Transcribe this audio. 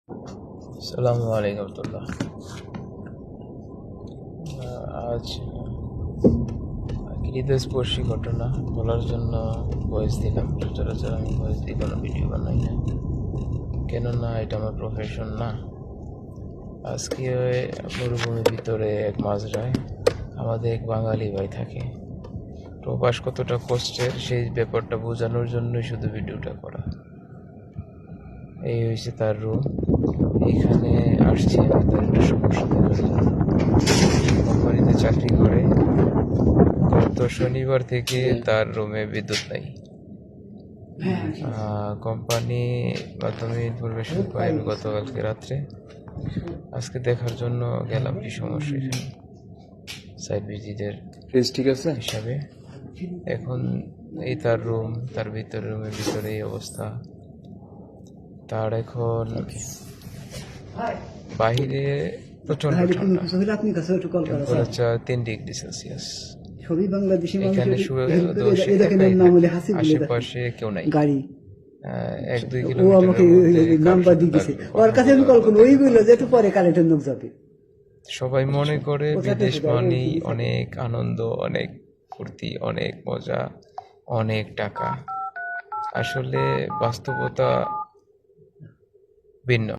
আসসালামু আলাইকুম রহমতুল্লাহ। আজ হৃদয়স্পর্শী ঘটনা বলার জন্য ভয়েস দিলাম। সচরাচর আমি ভয়েস দিয়ে কোনো ভিডিও বানাই না, কেননা এটা আমার প্রফেশন না। আজকে মরুভূমির ভিতরে এক মাঝরায় আমাদের এক বাঙালি ভাই থাকে। প্রবাস কতটা কষ্টের সেই ব্যাপারটা বোঝানোর জন্যই শুধু ভিডিওটা করা। এই হয়েছে তার রুম। এখানে আসছি আমি তার একটু সমস্যা দেখার জন্য। কোম্পানিতে চাকরি করে। গত শনিবার থেকে তার রুমে বিদ্যুৎ নাই। কোম্পানি মাধ্যমে ইনফরমেশন পাই আমি গতকালকে রাত্রে। আজকে দেখার জন্য গেলাম কি সমস্যা এখানে সাইট ভিজিটের ঠিক আছে হিসাবে। এখন এই তার রুম, তার ভিতরে রুমের ভিতরে এই অবস্থা। তার এখন বাহিরে প্রচন্ড ঠান্ডা, টেম্পারেচার 3 ডিগ্রি সেলসিয়াস। এখানে আশেপাশে কেউ নাই, 1-2 কিলোমিটার। সবাই মনে করে বিদেশ মানেই অনেক আনন্দ, অনেক ফুর্তি, অনেক মজা, অনেক টাকা। আসলে বাস্তবতা ভিন্ন।